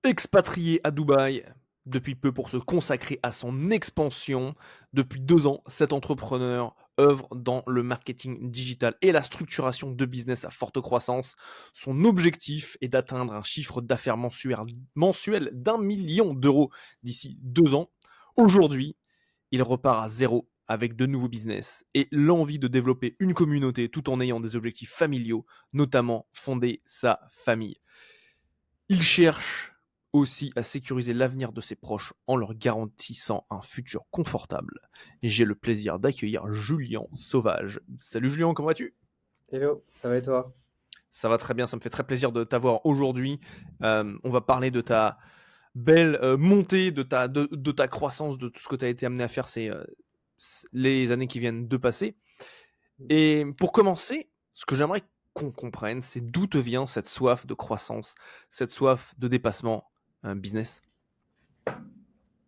Expatrié à Dubaï depuis peu pour se consacrer à son expansion, depuis 2 ans, cet entrepreneur œuvre dans le marketing digital et la structuration de business à forte croissance. Son objectif est d'atteindre un chiffre d'affaires mensuel d'1 million d'euros d'ici 2 ans. Aujourd'hui, il repart à zéro avec de nouveaux business et l'envie de développer une communauté tout en ayant des objectifs familiaux, notamment fonder sa famille. Il cherche aussi à sécuriser l'avenir de ses proches en leur garantissant un futur confortable. Et j'ai le plaisir d'accueillir Julien Sauvage. Salut Julien, comment vas-tu? Hello, ça va et toi? Ça va très bien, ça me fait très plaisir de t'avoir aujourd'hui. On va parler de ta belle montée, de ta croissance, de tout ce que tu as été amené à faire les années qui viennent de passer. Et pour commencer, ce que j'aimerais qu'on comprenne, c'est d'où te vient cette soif de croissance, cette soif de dépassement business.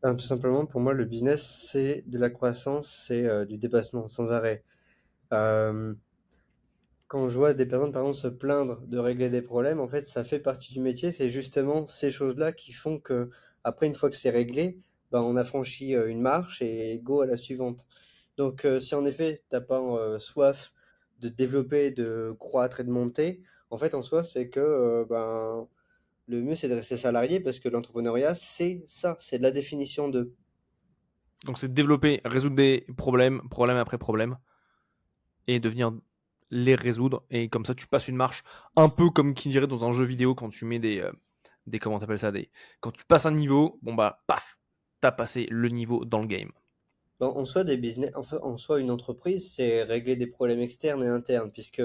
Tout simplement, pour moi, le business, c'est de la croissance, c'est du dépassement sans arrêt. Euh, Quand je vois des personnes, par exemple, se plaindre de régler des problèmes, en fait, ça fait partie du métier. C'est justement ces choses-là qui font que, après, une fois que c'est réglé, ben, on a franchi une marche et go à la suivante. Donc, si en effet, t'as pas soif de développer, de croître et de monter, en fait, en soi, c'est que ben, le mieux, c'est de rester salarié parce que l'entrepreneuriat, c'est ça, c'est de la définition de. Donc c'est développer, résoudre des problèmes, problème après problème, et de venir les résoudre. Et comme ça, tu passes une marche, un peu comme qui dirait dans un jeu vidéo quand tu mets des comment t'appelles ça, quand tu passes un niveau, bon bah paf, t'as passé le niveau dans le game. En soi, des business, en soi, une entreprise, c'est régler des problèmes externes et internes, puisque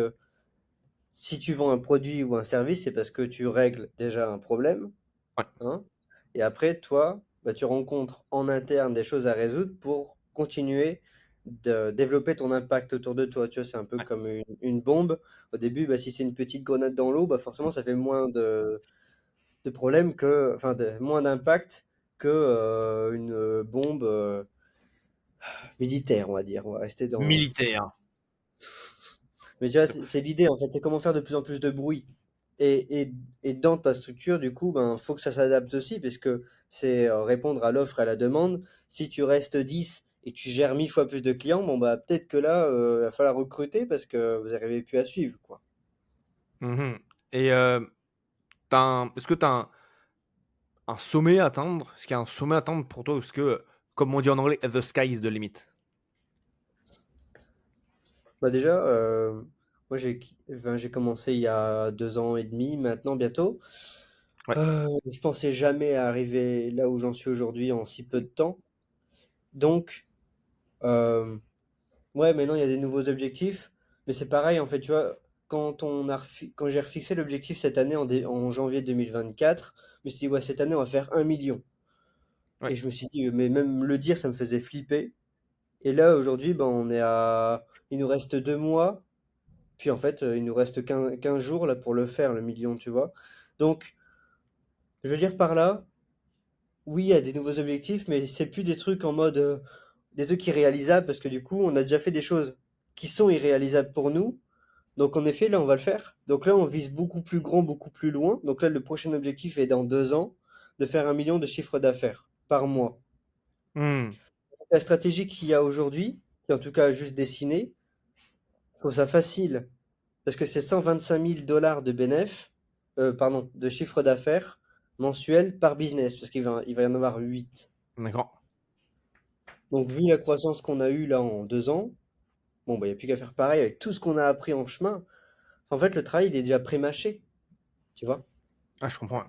si tu vends un produit ou un service, c'est parce que tu règles déjà un problème, Ouais. hein, et après, toi, bah, tu rencontres en interne des choses à résoudre pour continuer de développer ton impact autour de toi. Tu vois, c'est un peu Ouais. comme une bombe. Au début, bah, si c'est une petite grenade dans l'eau, bah, forcément, ça fait moins de problèmes que, enfin, moins d'impact que une bombe militaire, on va dire. On va rester dans. Militaire. Mais tu vois, C'est- c'est l'idée en fait, c'est comment faire de plus en plus de bruit. Et dans ta structure, du coup, ben, faut que ça s'adapte aussi, parce que c'est répondre à l'offre et à la demande. Si tu restes 10 et que tu gères 1000 fois plus de clients, bon bah peut-être que là, il va falloir recruter parce que vous n'arrivez plus à suivre, quoi. Mhm. Et est-ce que tu as un sommet à atteindre? Est-ce qu'il y a un sommet à atteindre pour toi? Est-ce que, comme on dit en anglais, the sky is the limit? Bah déjà, moi j'ai commencé il y a 2 ans et demi, maintenant bientôt. Ouais. Je pensais jamais arriver là où j'en suis aujourd'hui en si peu de temps. Donc, euh, ouais, maintenant il y a des nouveaux objectifs, mais c'est pareil en fait, tu vois, quand j'ai refixé l'objectif cette année en janvier 2024, je me suis dit ouais, cette année on va faire 1 million. Ouais. Et je me suis dit, mais même le dire, ça me faisait flipper. Et là aujourd'hui, ben il nous reste 2 mois, puis en fait il nous reste 15 jours là pour le faire, le million, tu vois. Donc, je veux dire par là, oui, il y a des nouveaux objectifs, mais c'est plus des trucs en mode des trucs irréalisables parce que du coup, on a déjà fait des choses qui sont irréalisables pour nous. Donc en effet, là, on va le faire. Donc là, on vise beaucoup plus grand, beaucoup plus loin. Donc là, le prochain objectif est dans 2 ans de faire 1 million de chiffre d'affaires par mois. Hmm. La stratégie qu'il y a aujourd'hui, qui est en tout cas juste dessinée, je trouve ça facile parce que c'est 125 000 dollars de bénéf, pardon, de chiffre d'affaires mensuel par business parce il va y en avoir 8. D'accord. Donc vu la croissance qu'on a eue là en 2 ans, bon, bah, il n'y a plus qu'à faire pareil avec tout ce qu'on a appris en chemin. En fait, le travail, il est déjà pré-mâché, tu vois. Ah, je comprends.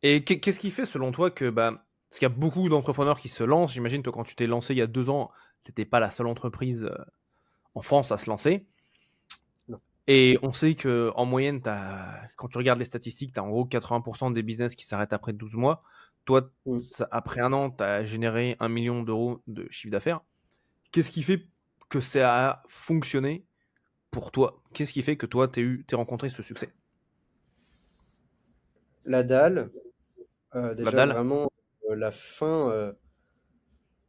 Et qu'est-ce qui fait selon toi que, bah, parce qu'il y a beaucoup d'entrepreneurs qui se lancent, j'imagine, toi, quand tu t'es lancé il y a 2 ans, tu n'étais pas la seule entreprise en France à se lancer. Non. Et on sait que en moyenne, quand tu regardes les statistiques, tu as en gros 80% des business qui s'arrêtent après 12 mois. Toi, Mm. après un an, tu as généré 1 million d'euros de chiffre d'affaires. Qu'est-ce qui fait que ça a fonctionné pour toi? Qu'est-ce qui fait que toi, t'es rencontré ce succès? La dalle, La déjà dalle? vraiment, la faim.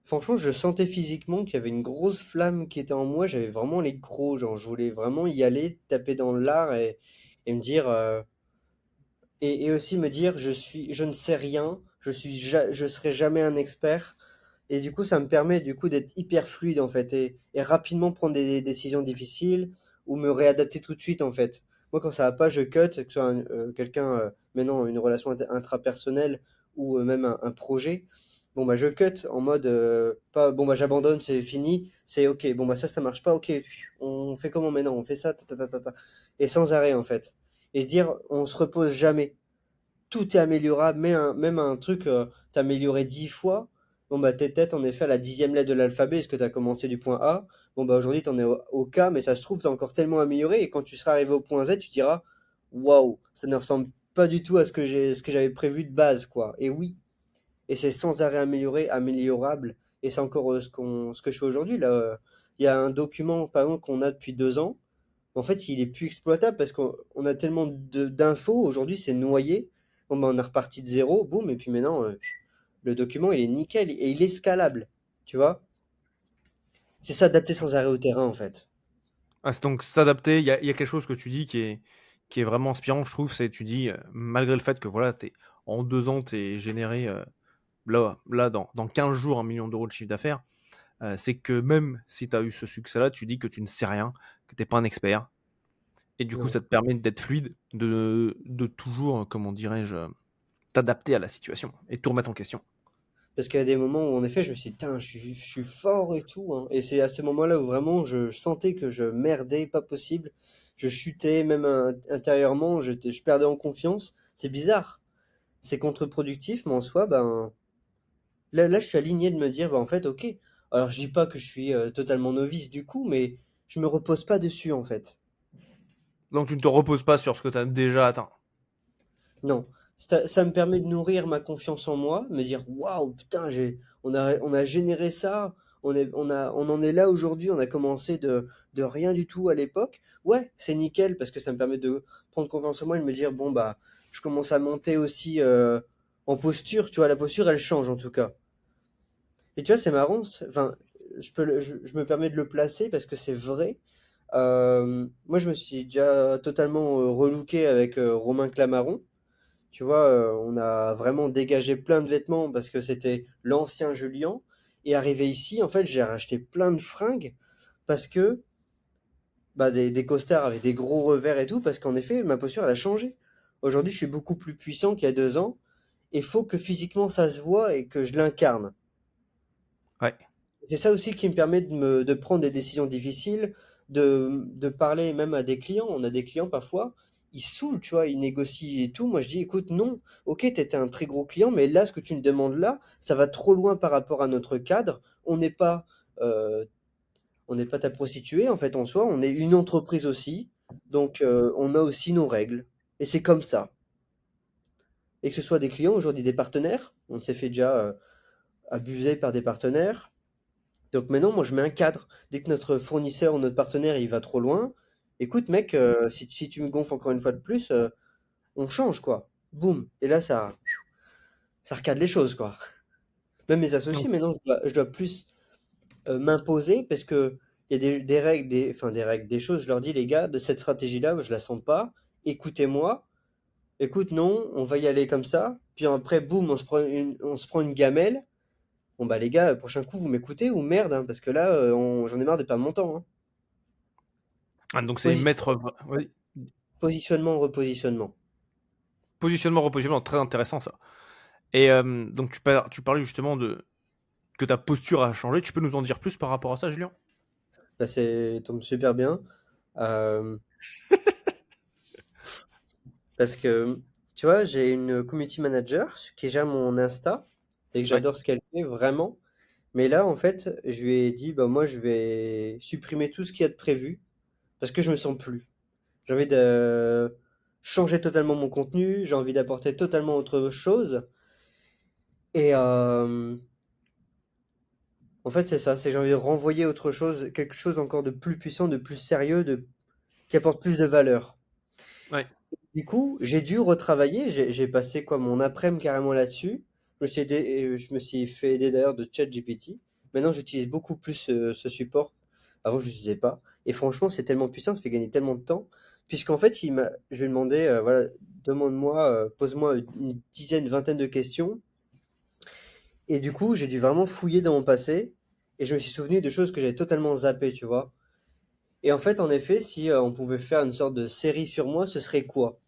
Franchement, je sentais physiquement qu'il y avait une grosse flamme qui était en moi. J'avais vraiment les crocs, genre je voulais vraiment y aller, taper dans l'art et me dire, et aussi me dire je ne sais rien, je serai jamais un expert. Et du coup, ça me permet du coup d'être hyper fluide en fait et rapidement prendre des décisions difficiles ou me réadapter tout de suite en fait. Moi, quand ça va pas, je cut, que ce soit quelqu'un, maintenant une relation intrapersonnelle ou même un projet. Bon bah je cut en mode pas bon bah j'abandonne, c'est fini, c'est ok. Bon bah ça marche pas, ok. On fait comment maintenant? On fait ça, ta, ta, ta, ta, ta. Et sans arrêt en fait. Et se dire, on se repose jamais, tout est améliorable, même un truc, t'as amélioré 10 fois, bon bah t'es peut-être en effet à la 10e lettre de l'alphabet, parce que t'as commencé du point A, bon bah aujourd'hui t'en es au K, mais ça se trouve t'as encore tellement amélioré, et quand tu seras arrivé au point Z, tu diras, waouh, ça ne ressemble pas du tout à ce que j'avais prévu de base, quoi. Et oui, et c'est sans arrêt amélioré, améliorable, et c'est encore ce que je fais aujourd'hui, là. Il y a un document, par exemple, qu'on a depuis 2 ans, en fait, il est plus exploitable parce qu'on a tellement d'infos. Aujourd'hui, c'est noyé. Bon, ben, on est reparti de zéro, boum, et puis maintenant, le document, il est nickel et il est scalable. Tu vois? C'est s'adapter sans arrêt au terrain, en fait. Ah, c'est donc s'adapter, il y a quelque chose que tu dis qui est vraiment inspirant, je trouve, c'est tu dis, malgré le fait que voilà, en 2 ans, tu aies généré, là dans 15 jours 1 million d'euros de chiffre d'affaires, c'est que même si tu as eu ce succès-là, tu dis que tu ne sais rien, que tu es pas un expert et du coup, Non. ça te permet d'être fluide, de toujours, comment dirais-je, t'adapter à la situation et tout remettre en question. Parce qu'il y a des moments où, en effet, je me suis dit, Tain, je suis fort et tout, hein. Et c'est à ces moments-là où vraiment je sentais que je merdais, pas possible. Je chutais, même intérieurement, je perdais en confiance. C'est bizarre. C'est contre-productif, mais en soi, ben, là, je suis aligné de me dire, bah, en fait, ok. Alors, je dis pas que je suis totalement novice du coup, mais je me repose pas dessus, en fait. Donc tu ne te reposes pas sur ce que tu as déjà atteint. Non. Ça me permet de nourrir ma confiance en moi, me dire, waouh, putain, on a généré ça, on en est là aujourd'hui, on a commencé de rien du tout à l'époque. Ouais, c'est nickel parce que ça me permet de prendre confiance en moi et de me dire, bon, bah, je commence à monter aussi en posture, tu vois, la posture, elle change en tout cas. Et tu vois, c'est marrant, enfin, je me permets de le placer parce que c'est vrai. Moi, je me suis déjà totalement relooké avec Romain Clamaron. Tu vois, on a vraiment dégagé plein de vêtements parce que c'était l'ancien Julien. Et arrivé ici, en fait, j'ai racheté plein de fringues parce que bah, des costards avec des gros revers et tout, parce qu'en effet, ma posture, elle a changé. Aujourd'hui, je suis beaucoup plus puissant qu'il y a 2 ans. Il faut que physiquement ça se voit et que je l'incarne. Ouais. C'est ça aussi qui me permet de prendre des décisions difficiles, de parler même à des clients. On a des clients parfois, ils saoulent, tu vois, ils négocient et tout. Moi, je dis, écoute, non, ok, t'étais un très gros client, mais là, ce que tu me demandes là, ça va trop loin par rapport à notre cadre. Euh, on n'est pas ta prostituée, en fait, en soi. On est une entreprise aussi. Donc, on a aussi nos règles. Et c'est comme ça. Et que ce soit des clients, aujourd'hui des partenaires, on s'est fait déjà abuser par des partenaires. Donc maintenant, moi, je mets un cadre. Dès que notre fournisseur ou notre partenaire, il va trop loin, écoute, mec, si tu me gonfles encore une fois de plus, on change, quoi. Boum. Et là, ça recadre les choses, quoi. Même mes associés, Donc maintenant, je dois plus m'imposer parce que il y a des règles, enfin, des règles, des choses. Je leur dis, les gars, de cette stratégie-là, je la sens pas. Écoutez-moi. Écoute, non, on va y aller comme ça. Puis après, boum, on se prend une gamelle. Bon, bah, les gars, prochain coup, vous m'écoutez ou merde, hein, parce que là, j'en ai marre de perdre mon temps, hein. donc c'est Posi- mettre oui, Positionnement, repositionnement. positionnement, repositionnement, très intéressant ça. Et donc tu parlais justement de que ta posture a changé. Tu peux nous en dire plus par rapport à ça, Julien? Bah, c'est tombe super bien. euh, Parce que, tu vois, j'ai une community manager qui gère mon Insta et que Ouais. j'adore ce qu'elle fait vraiment. Mais là, en fait, je lui ai dit, bah, moi, je vais supprimer tout ce qu'il y a de prévu parce que je me sens plus. J'ai envie de changer totalement mon contenu, j'ai envie d'apporter totalement autre chose. Et en fait, c'est ça, c'est que j'ai envie de renvoyer autre chose, quelque chose encore de plus puissant, de plus sérieux, qui apporte plus de valeur. Ouais. Du coup, j'ai dû retravailler, j'ai passé quoi mon après-midi carrément là-dessus. Je me suis fait aider d'ailleurs de ChatGPT. Maintenant, j'utilise beaucoup plus ce support. Avant, je l'utilisais pas. Et franchement, c'est tellement puissant, ça fait gagner tellement de temps. Puisqu'en fait, je lui ai demandé, voilà, demande-moi, pose-moi une dizaine, vingtaine de questions. Et du coup, j'ai dû vraiment fouiller dans mon passé. Et je me suis souvenu de choses que j'avais totalement zappées, tu vois. Et en fait, en effet, si on pouvait faire une sorte de série sur moi, ce serait quoi?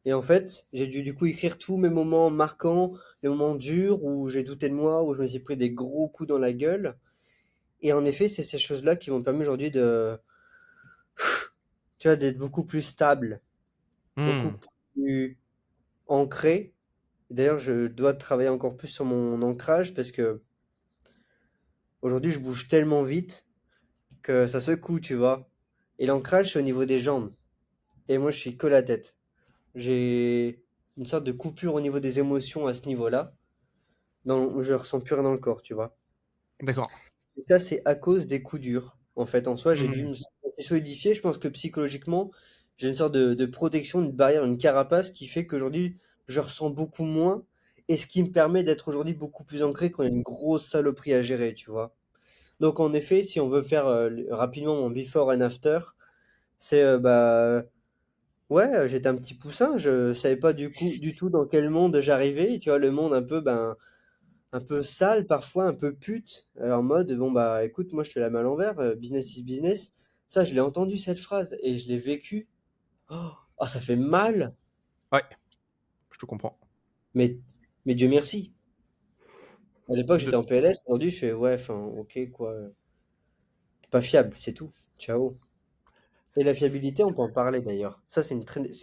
Et en fait, j'ai dû du coup écrire tous mes moments marquants, les moments durs où j'ai douté de moi, où je me suis pris des gros coups dans la gueule. Et en effet, c'est ces choses-là qui m'ont permis aujourd'hui de, tu vois, d'être beaucoup plus stable, beaucoup Hmm. plus ancré. D'ailleurs, je dois travailler encore plus sur mon ancrage parce que aujourd'hui, je bouge tellement vite que ça secoue, tu vois. Et l'ancrage, c'est au niveau des jambes. Et moi, je suis que la tête. J'ai une sorte de coupure au niveau des émotions à ce niveau-là. Je ressens plus rien dans le corps, tu vois. D'accord. Et ça, c'est à cause des coups durs. En fait, en soi, j'ai dû Hmm. me solidifier. Je pense que psychologiquement, j'ai une sorte de protection, une barrière, une carapace qui fait qu'aujourd'hui, je ressens beaucoup moins. Et ce qui me permet d'être aujourd'hui beaucoup plus ancré quand il y a une grosse saloperie à gérer, tu vois. Donc, en effet, si on veut faire rapidement mon before and after, c'est bah ouais, j'étais un petit poussin. Je savais pas du tout dans quel monde j'arrivais. Tu vois, le monde un peu un peu sale parfois, un peu pute, en mode bon bah écoute, moi je te la mets à l'envers, business is business. Ça, je l'ai entendu cette phrase et je l'ai vécu. Oh, ah, ça fait mal, Ouais, je te comprends. mais mais Dieu merci. À l'époque, De... j'étais en PLS, aujourd'hui je fais ouais, enfin OK quoi, pas fiable, c'est tout. Ciao. Et la fiabilité, on peut en parler d'ailleurs. Ça, c'est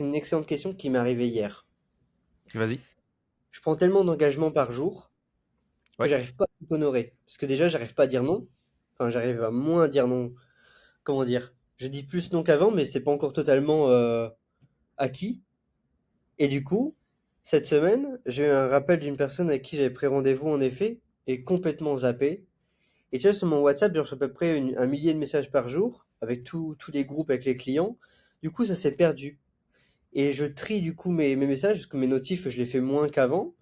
une excellente question qui m'est arrivée hier. Vas-y. Je prends tellement d'engagements par jour que Ouais. j'arrive pas à tout honorer. Parce que déjà, j'arrive pas à dire non. Enfin, j'arrive à moins dire non. Comment dire? Je dis plus non qu'avant, mais c'est pas encore totalement acquis. Et du coup, cette semaine, j'ai eu un rappel d'une personne avec qui j'avais pris rendez-vous en effet, et complètement zappé. Et tu vois, sur mon WhatsApp, je reçois à peu près un millier de messages par jour, avec tous les groupes avec les clients. Du coup, ça s'est perdu. Et je trie du coup mes messages, parce que mes notifs, je les fais moins qu'avant.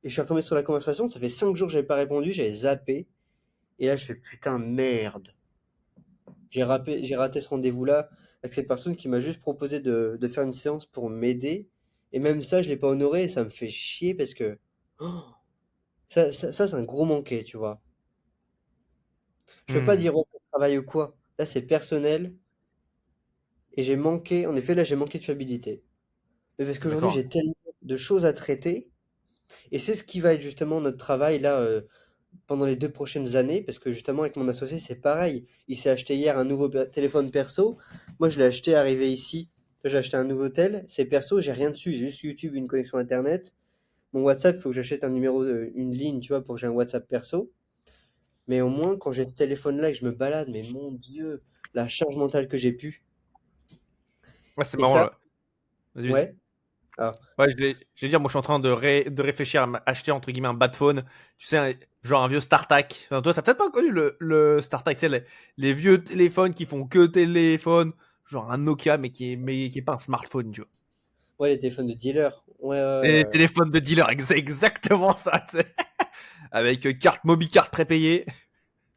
Et je suis retombé sur la conversation, ça fait 5 jours que j'avais pas répondu, j'avais zappé. Et là, je fais putain, merde. J'ai raté ce rendez-vous-là avec cette personne qui m'a juste proposé de faire une séance pour m'aider. Et même ça, je l'ai pas honoré et ça me fait chier parce que oh, ça, c'est un gros manqué, tu vois. Je peux pas Hmm. dire ouais, c'est travail ou quoi. Là, c'est personnel et j'ai manqué, en effet, là, j'ai manqué de fiabilité. Mais parce qu'aujourd'hui, D'accord. j'ai tellement de choses à traiter et c'est ce qui va être justement notre travail là pendant les 2 prochaines années, parce que justement avec mon associé, c'est pareil. Il s'est acheté hier un nouveau téléphone perso. Moi, je l'ai acheté arrivé ici. J'ai acheté un nouveau tel. C'est perso, j'ai rien dessus. J'ai juste YouTube, une connexion Internet. Mon WhatsApp, il faut que j'achète un numéro, une ligne, tu vois, pour que j'ai un WhatsApp perso. Mais au moins, quand j'ai ce téléphone-là et que je me balade, mais mon Dieu, la charge mentale que j'ai pu. Ouais, c'est Et marrant ça, là. Vas-y, vas-y. ouais. Alors, Ouais, je vais dire, moi je suis en train de réfléchir à m'acheter entre guillemets un bad phone. Tu sais, genre un vieux StarTAC. Enfin, toi, t'as peut-être pas connu le StarTAC, tu sais, les vieux téléphones qui font que téléphone. Genre un Nokia, mais qui est pas un smartphone, tu vois. ouais, les téléphones de dealer. Ouais, ouais, Et les ouais. téléphones de dealer, c'est exactement ça, tu sais. Avec carte Mobicard prépayée.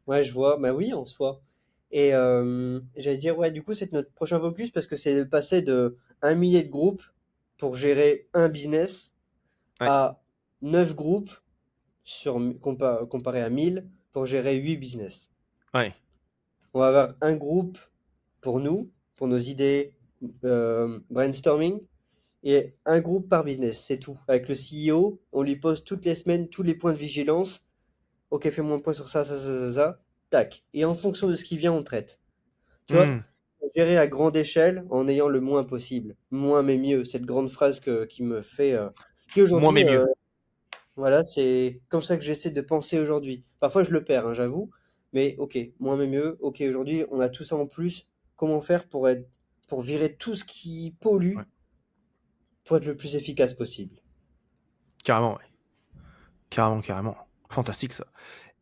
Ouais, je vois. Bah oui, en soi. Et j'allais dire, ouais, du coup, c'est notre prochain focus parce que c'est de passer de un millier de groupes pour gérer un business Ouais, à 9 groupes comparé à 1000 pour gérer 8 business. ouais. On va avoir un groupe pour nous, pour nos idées, brainstorming, et un groupe par business, c'est tout. Avec le CEO, on lui pose toutes les semaines tous les points de vigilance. Ok, fais-moi un point sur ça, ça, ça, ça, ça. Tac. Et en fonction de ce qui vient, on traite. Tu vois, Hmm. gérer à grande échelle en ayant le moins possible. Moins mais mieux. Cette grande phrase qui me fait, qui Moins aujourd'hui, mais mieux. voilà, c'est comme ça que j'essaie de penser aujourd'hui. Parfois, je le perds, hein, j'avoue. Mais ok, moins mais mieux. Ok, aujourd'hui, on a tout ça en plus. Comment faire pour virer tout ce qui pollue Ouais. pour être le plus efficace possible? Carrément, ouais. Carrément, carrément. Fantastique ça.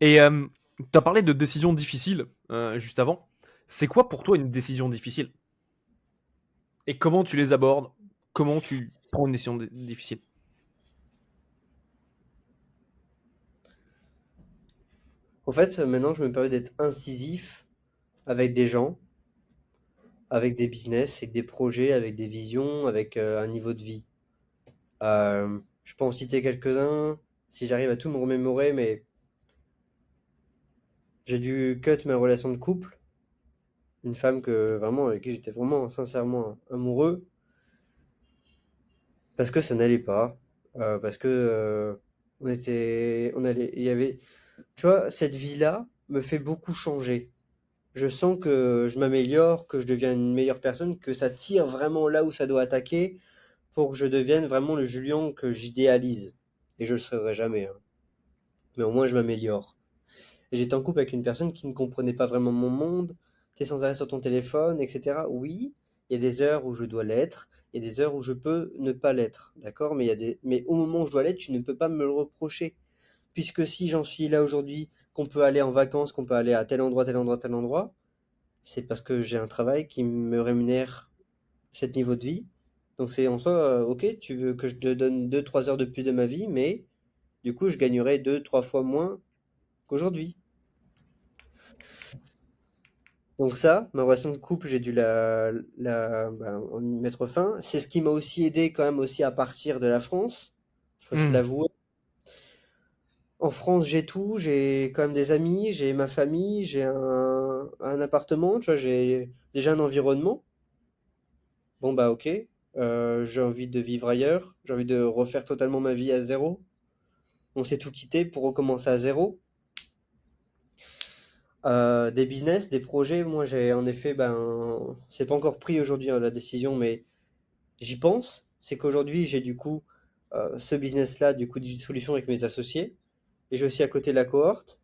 Et tu as parlé de décisions difficiles juste avant. C'est quoi pour toi une décision difficile? Et comment tu les abordes? Comment tu prends une décision difficile? En fait, maintenant, je me permets d'être incisif avec des gens, avec des business, avec des projets, avec des visions, avec un niveau de vie. Je peux en citer quelques-uns si j'arrive à tout me remémorer, mais j'ai dû cut ma relation de couple, une femme que vraiment avec qui j'étais vraiment sincèrement amoureux, parce que ça n'allait pas, parce que il y avait, tu vois, cette vie-là me fait beaucoup changer. Je sens que je m'améliore, que je deviens une meilleure personne, que ça tire vraiment là où ça doit attaquer pour que je devienne vraiment le Julien que j'idéalise. Et je le serai jamais, hein. Mais au moins je m'améliore. Et j'étais en couple avec une personne qui ne comprenait pas vraiment mon monde. Tu es sans arrêt sur ton téléphone, etc. Oui, il y a des heures où je dois l'être, il y a des heures où je peux ne pas l'être, d'accord? Mais au moment où je dois l'être, tu ne peux pas me le reprocher. Puisque si j'en suis là aujourd'hui, qu'on peut aller en vacances, qu'on peut aller à tel endroit, tel endroit, tel endroit, c'est parce que j'ai un travail qui me rémunère cet niveau de vie. Donc c'est en soi, ok, tu veux que je te donne 2, 3 heures de plus de ma vie, mais du coup, je gagnerai 2, 3 fois moins qu'aujourd'hui. Donc ça, ma relation de couple, j'ai dû en y mettre fin. C'est ce qui m'a aussi aidé quand même aussi à partir de la France. Faut se Mmh. l'avouer. En France, j'ai tout. J'ai quand même des amis, j'ai ma famille, j'ai un appartement. Tu vois, j'ai déjà un environnement. Bon bah ok. J'ai envie de vivre ailleurs. J'ai envie de refaire totalement ma vie à zéro. On s'est tout quitté pour recommencer à zéro. Des business, des projets. Moi, j'ai en effet, ben, c'est pas encore pris aujourd'hui hein, la décision, mais j'y pense, c'est qu'aujourd'hui, j'ai du coup ce business-là, du coup, Digit Solutions avec mes associés, et j'ai aussi à côté la cohorte.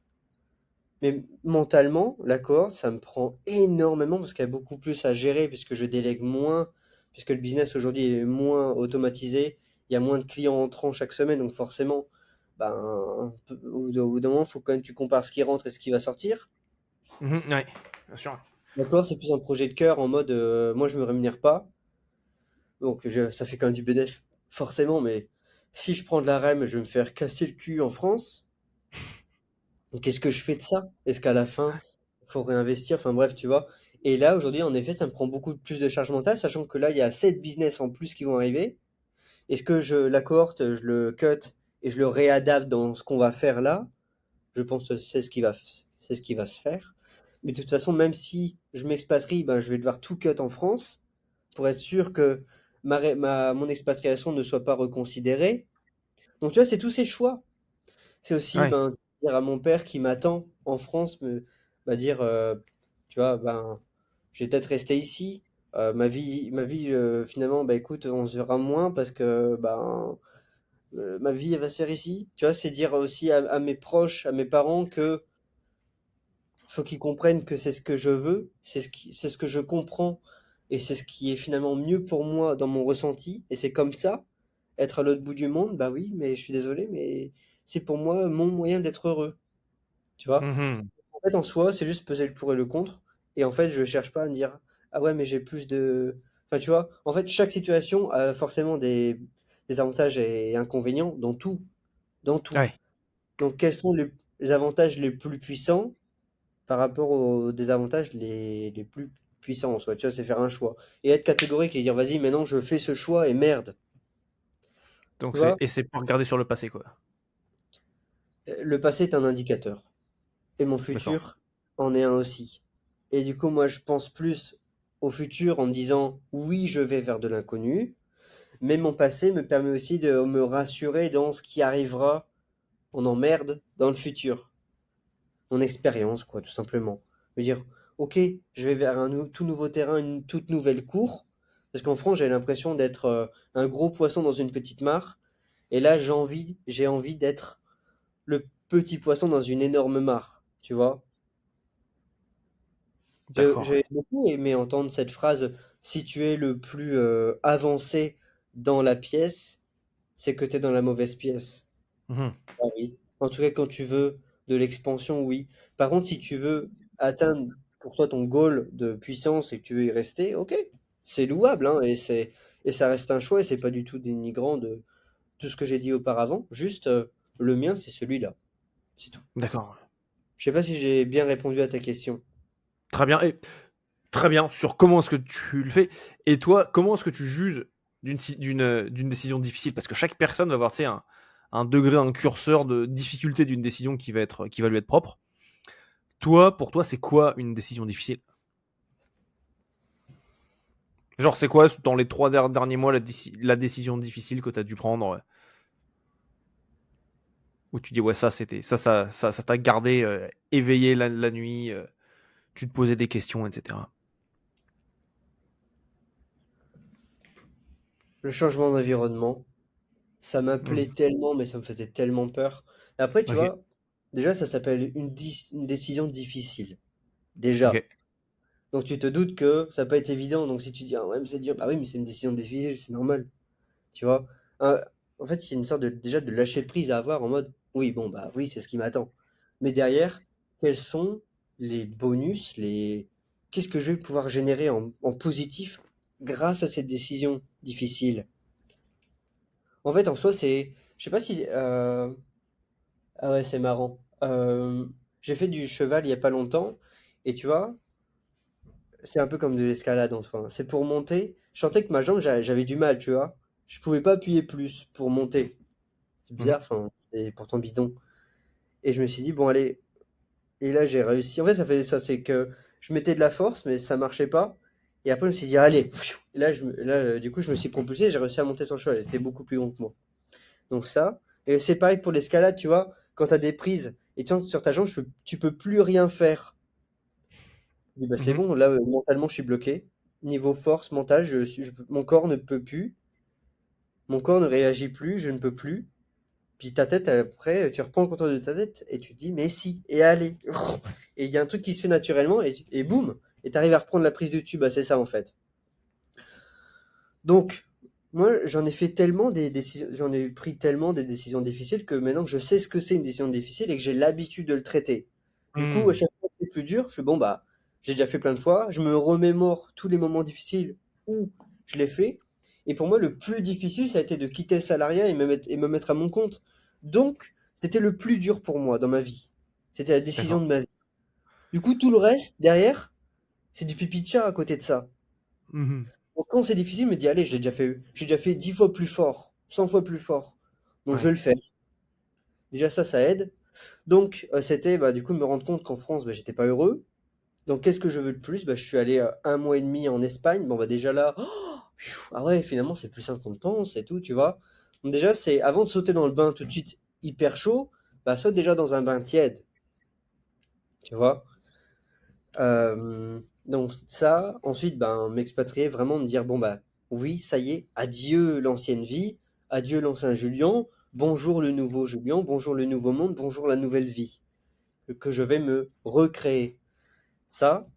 Mais mentalement, la cohorte, ça me prend énormément parce qu'il y a beaucoup plus à gérer, puisque je délègue moins, puisque le business aujourd'hui est moins automatisé, il y a moins de clients entrants chaque semaine, donc forcément, ben, au bout d'un moment, il faut quand même que tu compares ce qui rentre et ce qui va sortir. Mmh mh, ouais, bien sûr. La cohorte, c'est plus un projet de cœur en mode, moi, je me rémunère pas, donc ça fait quand même du bénéf, forcément, mais si je prends de la REM, je vais me faire casser le cul en France. Donc qu'est-ce que je fais de ça? Est-ce qu'à la fin, il faut réinvestir? Enfin bref, tu vois. Et là, aujourd'hui, en effet, ça me prend beaucoup plus de charge mentale, sachant que là, il y a 7 business en plus qui vont arriver. Est-ce que la cohorte, je le cut et je le réadapte dans ce qu'on va faire là? Je pense que c'est ce qui va se faire. Mais de toute façon, même si je m'expatrie, ben, je vais devoir tout cut en France pour être sûr que mon expatriation ne soit pas reconsidérée. Donc, tu vois, c'est tous ces choix. C'est aussi Ouais. ben, dire à mon père qui m'attend en France, dire, tu vois, ben, je vais peut-être rester ici. Ma vie finalement, bah écoute, on se verra moins parce que ben, ma vie, elle va se faire ici. Tu vois, c'est dire aussi à mes proches, à mes parents que faut qu'ils comprennent que c'est ce que je veux, c'est ce que je comprends et c'est ce qui est finalement mieux pour moi dans mon ressenti. Et c'est comme ça, être à l'autre bout du monde, bah oui, mais je suis désolé, mais c'est pour moi mon moyen d'être heureux. Tu vois? Mmh mh. En fait, en soi, c'est juste peser le pour et le contre. Et en fait, je cherche pas à me dire, ah ouais, mais j'ai plus de. Enfin, tu vois, en fait, chaque situation a forcément des avantages et inconvénients dans tout. Dans tout. Ouais. Donc, quels sont les avantages les plus puissants par rapport aux désavantages les plus puissants en soi? Tu vois, c'est faire un choix. Et être catégorique et dire, vas-y, maintenant, je fais ce choix et merde. Donc Tu vois? c'est pas regarder sur le passé, quoi. Le passé est un indicateur. Et mon D'accord. futur en est un aussi. Et du coup, moi, je pense plus au futur en me disant, oui, je vais vers de l'inconnu, mais mon passé me permet aussi de me rassurer dans ce qui arrivera en emmerde dans le futur. Mon expérience, quoi, tout simplement. Me dire, ok, je vais vers tout nouveau terrain, une toute nouvelle cour, parce qu'en France, j'ai l'impression d'être un gros poisson dans une petite mare, et là, j'ai envie d'être le petit poisson dans une énorme mare, tu vois. D'accord, J'ai ouais. beaucoup aimé entendre cette phrase, si tu es le plus avancé dans la pièce, c'est que tu es dans la mauvaise pièce. Mmh mh. Ah oui. En tout cas, quand tu veux de l'expansion, oui. Par contre, si tu veux atteindre pour toi ton goal de puissance et que tu veux y rester, ok, c'est louable, hein, et ça reste un choix et c'est pas du tout dénigrant de tout ce que j'ai dit auparavant. Juste, le mien, c'est celui-là. C'est tout. D'accord. Je sais pas si j'ai bien répondu à ta question. Très bien et très bien sur comment est-ce que tu le fais et toi, comment est-ce que tu juges d'une décision difficile? Parce que chaque personne va avoir, tu sais, un degré, un curseur de difficulté d'une décision qui va lui être propre. Toi, pour toi, c'est quoi une décision difficile? Genre, c'est quoi dans les 3 derniers mois la décision difficile que tu as dû prendre, où tu dis: «Ouais, ça c'était ça t'a gardé, éveillé la nuit, tu te posais des questions et cetera»? Le changement d'environnement, ça Mmh. m'appelait tellement, mais ça me faisait tellement peur. Et après, tu OK, vois, déjà, ça s'appelle une décision difficile. Déjà. OK. Donc tu te doutes que ça peut être évident. Donc si tu dis, ah ouais, mais c'est dur, bah oui, mais c'est une décision difficile, c'est normal. Tu vois? Heu, En fait, c'est une sorte de déjà de lâcher prise à avoir en mode: «Oui, bon, bah, oui, c'est ce qui m'attend». Mais derrière, quels sont les bonus, les qu'est-ce que je vais pouvoir générer en positif grâce à cette décision difficile? En fait, en soi, c'est je sais pas si, ah ouais, c'est marrant. J'ai fait du cheval il y a pas longtemps et tu vois, c'est un peu comme de l'escalade en soi, hein. C'est pour monter, je sentais que ma jambe, j'avais du mal, tu vois? Je pouvais pas appuyer plus pour monter. C'est Mmh. bizarre, enfin, c'est pourtant bidon. Et je me suis dit, bon, allez. Et là, j'ai réussi. En fait, ça fait ça, c'est que je mettais de la force, mais ça marchait pas. Et après, je me suis dit, allez. Et là, du coup, je me suis propulsé et j'ai réussi à monter sur le cheval. C'était beaucoup plus long que moi. Donc, ça. Et c'est pareil pour l'escalade, tu vois. Quand tu as des prises et tu sens que sur ta jambe, tu peux plus rien faire. Je dis, bah, c'est Mmh. bon, là, mentalement, je suis bloqué. Niveau force mentale, mon corps ne peut plus. Mon corps ne réagit plus, je ne peux plus. Puis ta tête, après, tu reprends le contrôle de ta tête et tu te dis, mais si, et allez. Et il y a un truc qui se fait naturellement et boum, et tu arrives à reprendre la prise du tube. Bah, c'est ça en fait. Donc, moi, j'en ai fait tellement des décisions, j'en ai pris tellement des décisions difficiles que maintenant que je sais ce que c'est une décision difficile et que j'ai l'habitude de le traiter. Du coup, à Mmh. chaque fois que c'est plus dur, je fais bon, bah, j'ai déjà fait plein de fois, je me remémore tous les moments difficiles où je l'ai fait. Et pour moi, le plus difficile, ça a été de quitter le salariat et me mettre à mon compte. Donc, c'était le plus dur pour moi dans ma vie. C'était la décision D'accord. de ma vie. Du coup, tout le reste, derrière, c'est du pipi de chat à côté de ça. Mmh. Donc, quand c'est difficile, je me dis, allez, j'ai déjà fait 10 fois plus fort, 100 fois plus fort. Donc, je vais Ouais. le faire. Déjà, ça aide. Donc, c'était, bah, du coup, me rendre compte qu'en France, bah, j'étais pas heureux. Donc, qu'est-ce que je veux de plus? Bah, je suis allé 1 mois et demi en Espagne. Bon, bah, déjà là, ah ouais, finalement, c'est plus simple qu'on ne pense et tout, tu vois. Donc, déjà, c'est avant de sauter dans le bain tout de suite hyper chaud, bah, saute déjà dans un bain tiède, tu vois. Donc, ça, ensuite, ben, m'expatrier, vraiment me dire, bon, bah, oui, ça y est, adieu l'ancienne vie, adieu l'ancien Julien, bonjour le nouveau Julien, bonjour le nouveau monde, bonjour la nouvelle vie, que je vais me recréer. Ça,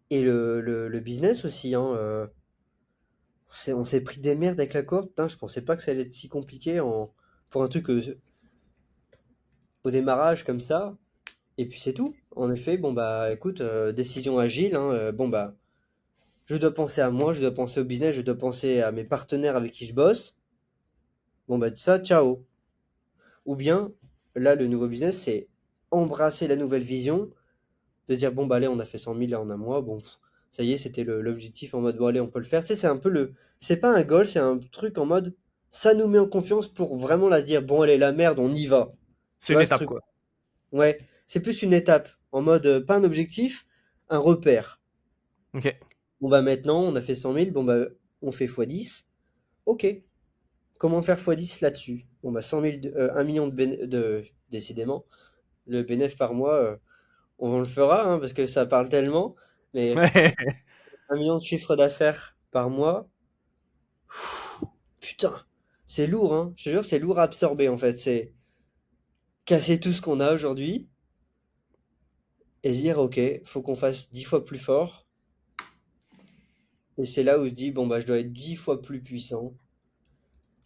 et le business aussi, hein, on s'est pris des merdes avec la corde. Putain, je pensais pas que ça allait être si compliqué pour un truc au démarrage comme ça. Et puis c'est tout. En effet, bon bah écoute, décision agile, hein, bon bah je dois penser à moi, je dois penser au business, je dois penser à mes partenaires avec qui je bosse. Bon bah ça, ciao. Ou bien là, le nouveau business, c'est embrasser la nouvelle vision, de dire bon bah allez, on a fait 100 000 en un mois, bon ça y est, c'était l'objectif en mode bon allez, on peut le faire. Tu sais, c'est un peu c'est pas un goal, c'est un truc en mode ça nous met en confiance pour vraiment la dire bon allez, la merde, on y va. Tu C'est une vois ce étape, truc? quoi. Ouais, c'est plus une étape en mode pas un objectif, un repère. OK. Bon bah maintenant, on a fait 100 000, bon bah on fait x10. Ok, comment faire x10 là-dessus? Bon bah 100 000, 1 million décidément, le bénéf par mois, on le fera hein, parce que ça parle tellement, mais Ouais. 1 million de chiffre d'affaires par mois, putain, c'est lourd, hein. Je te jure, c'est lourd à absorber en fait. C'est casser tout ce qu'on a aujourd'hui et se dire, ok, faut qu'on fasse 10 fois plus fort. Et c'est là où je dis, bon bah je dois être 10 fois plus puissant,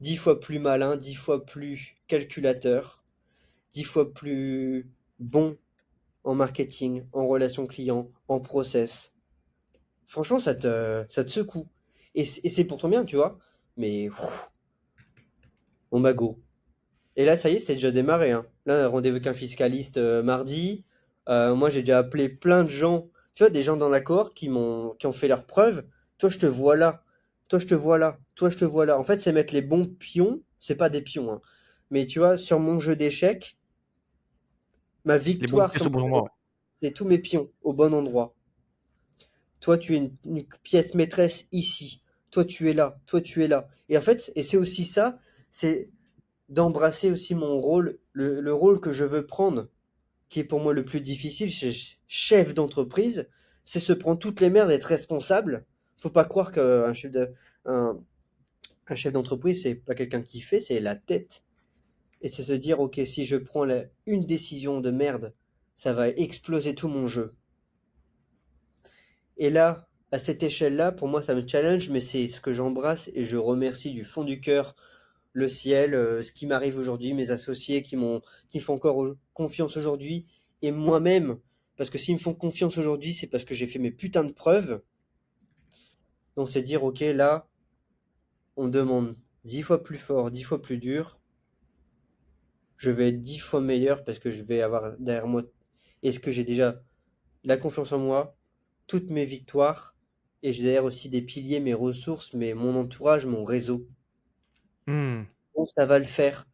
10 fois plus malin, 10 fois plus calculateur, 10 fois plus bon en marketing, en relation client, en process. Franchement, ça te secoue. Et c'est pour ton bien, tu vois. Mais on m'a go. Et là, ça y est, c'est déjà démarré, hein. Là, rendez-vous qu'un fiscaliste mardi. Moi, j'ai déjà appelé plein de gens, tu vois, des gens dans la cohorte qui ont fait leurs preuves. Toi, je te vois là. Toi, je te vois là. Toi, je te vois là. En fait, c'est mettre les bons pions. C'est pas des pions, hein. Mais tu vois, sur mon jeu d'échecs, ma Les bons victoire pieds sur au mon bon jeu endroit, d'échecs, c'est tous mes pions au bon endroit. Toi, tu es une pièce maîtresse ici. Toi, tu es là. Toi, tu es là. Et en fait, et c'est aussi ça, c'est d'embrasser aussi mon rôle, le rôle que je veux prendre, qui est pour moi le plus difficile chez chef d'entreprise, c'est se prendre toutes les merdes, être responsable. Faut pas croire un, un chef d'entreprise, c'est pas quelqu'un qui fait, c'est la tête. Et c'est se dire, ok, si je prends une décision de merde, ça va exploser tout mon jeu. Et là, à cette échelle-là, pour moi, ça me challenge, mais c'est ce que j'embrasse et je remercie du fond du cœur le ciel, ce qui m'arrive aujourd'hui, mes associés qui font encore confiance aujourd'hui, et moi-même, parce que s'ils me font confiance aujourd'hui, c'est parce que j'ai fait mes putains de preuves. Donc c'est dire, ok, là, on demande 10 fois plus fort, 10 fois plus dur, je vais être 10 fois meilleur parce que je vais avoir derrière moi, est-ce que j'ai déjà la confiance en moi, toutes mes victoires, et j'ai derrière aussi des piliers, mes ressources, mon entourage, mon réseau. Mmh. Donc ça va le faire,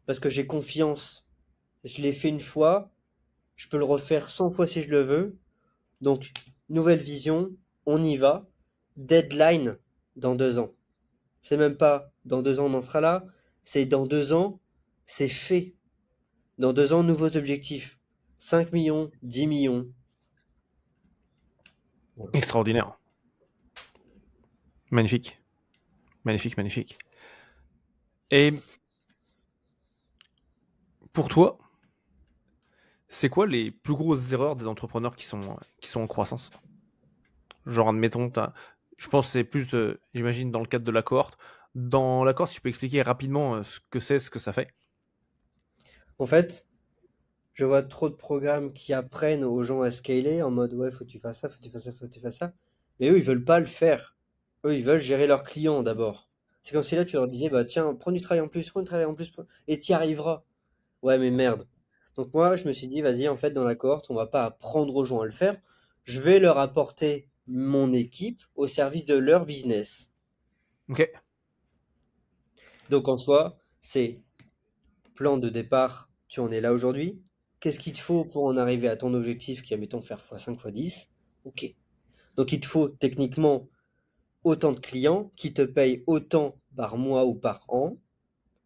parce que j'ai confiance. Je l'ai fait une fois, je peux le refaire 100 fois si je le veux. Donc, nouvelle vision, on y va. Deadline dans 2 ans. C'est même pas dans 2 ans on en sera là, c'est dans 2 ans, c'est fait. Dans 2 ans, nouveaux objectifs. 5 millions, 10 millions. Voilà. Extraordinaire. Magnifique. Magnifique, magnifique. Et pour toi, c'est quoi les plus grosses erreurs des entrepreneurs qui sont en croissance? Genre, admettons, je pense que c'est plus, j'imagine, dans le cadre de la cohorte. Dans la cohorte, si tu peux expliquer rapidement ce que c'est, ce que ça fait. En fait, je vois trop de programmes qui apprennent aux gens à scaler en mode ouais, faut que tu fasses ça, faut que tu fasses ça, faut que tu fasses ça. Mais eux, ils veulent pas le faire. Eux, ils veulent gérer leurs clients d'abord. C'est comme si là, tu leur disais, bah tiens, prends du travail en plus, prends du travail en plus, et t'y arriveras. Ouais, mais merde. Donc moi, je me suis dit, vas-y, en fait, dans la cohorte, on va pas apprendre aux gens à le faire. Je vais leur apporter mon équipe au service de leur business. Ok. Donc en soi, c'est plan de départ, tu en es là aujourd'hui. Qu'est-ce qu'il te faut pour en arriver à ton objectif qui est, mettons, faire x5, x10? Ok. Donc il te faut techniquement autant de clients qui te payent autant par mois ou par an.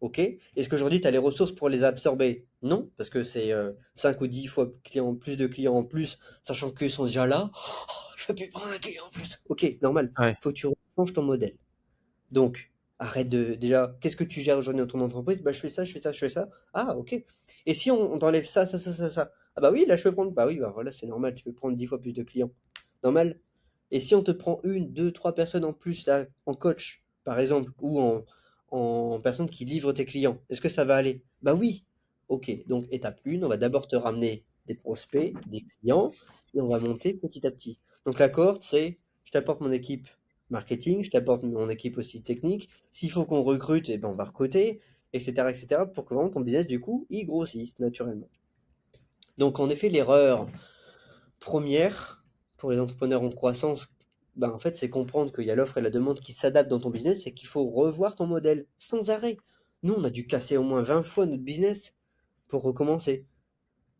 Ok. Est-ce qu'aujourd'hui, tu as les ressources pour les absorber? Non, parce que c'est 5 ou 10 fois plus de clients en plus, sachant qu'ils sont déjà là. Oh, je peux plus prendre un client en plus. Ok, normal. Ouais. Faut que tu changes ton modèle. Donc, arrête de. Déjà, qu'est-ce que tu gères aujourd'hui dans ton entreprise? Bah, je fais ça, je fais ça, je fais ça. Ah, ok. Et si on t'enlève ça, ça, ça, ça, ça? Ah, bah oui, là, je peux prendre. Bah oui, bah voilà, c'est normal, tu peux prendre 10 fois plus de clients. Normal. Et si on te prend une, deux, trois personnes en plus, là, en coach, par exemple, ou en personne qui livre tes clients, est-ce que ça va aller? Bah oui. Ok. Donc, étape 1, on va d'abord te ramener des prospects, des clients, et on va monter petit à petit. Donc, la cohorte, c'est je t'apporte mon équipe marketing, je t'apporte mon équipe aussi technique. S'il faut qu'on recrute, eh ben on va recruter, etc., pour que vraiment ton business, du coup, il grossisse naturellement. Donc, en effet, l'erreur première pour les entrepreneurs en croissance, ben, en fait, c'est comprendre qu'il y a l'offre et la demande qui s'adaptent dans ton business et qu'il faut revoir ton modèle sans arrêt. Nous, on a dû casser au moins 20 fois notre business pour recommencer.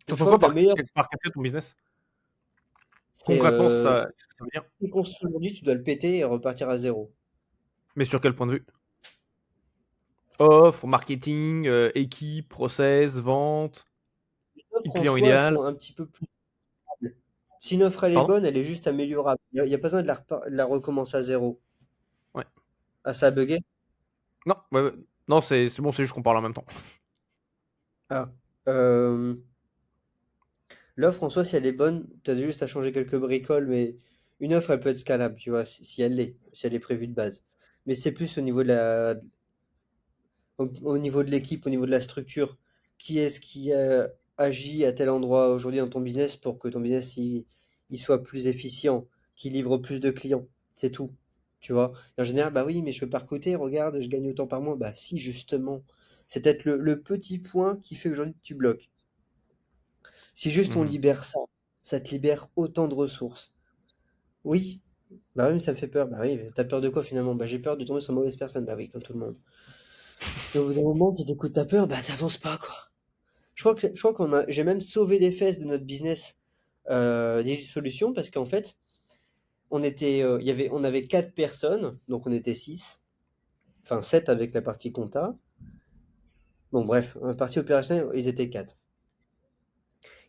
Donc, je T'entends crois quoi que la meilleure, par casser ton business? c'est Concrètement, ça, qu'est-ce que ça veut dire? si tu construis aujourd'hui, tu dois le péter et repartir à zéro. Mais sur quel point de vue? Offre, marketing, équipe, process, vente, Les offres en client soi, elles idéal. sont un petit peu plus. Si une offre elle est Pardon? bonne, elle est juste améliorable. Il y a pas besoin de la recommencer à zéro. Ouais. Ah, ça a bugué? Non, ouais, ouais. Non, c'est bon, c'est juste qu'on parle en même temps. Ah. Euh, L'offre en soi, si elle est bonne, tu as juste à changer quelques bricoles, mais une offre, elle peut être scalable, tu vois, si elle est prévue de base. Mais c'est plus au niveau de l'équipe, au niveau de la structure. Qui est-ce qui agit à tel endroit aujourd'hui dans ton business pour que ton business il soit plus efficient, qu'il livre plus de clients. C'est tout. Tu vois. Et en général, bah oui, mais je peux pas recruter, regarde, je gagne autant par mois. Bah si, justement. C'est peut-être le petit point qui fait qu'aujourd'hui tu bloques. Si juste on Mmh. libère ça. ça te libère autant de ressources. Oui, bah oui, mais ça me fait peur. Bah oui, mais t'as peur de quoi finalement? Bah j'ai peur de tomber sur une mauvaise personne. Bah oui, comme tout le monde. Et au bout d'un moment, tu t'écoutes ta peur, bah t'avances pas, quoi. J'ai même sauvé les fesses de notre business Solutions parce qu'en fait, on avait 4 personnes, donc on était 6, enfin 7 avec la partie compta. Bon, bref, la partie opérationnelle, ils étaient 4.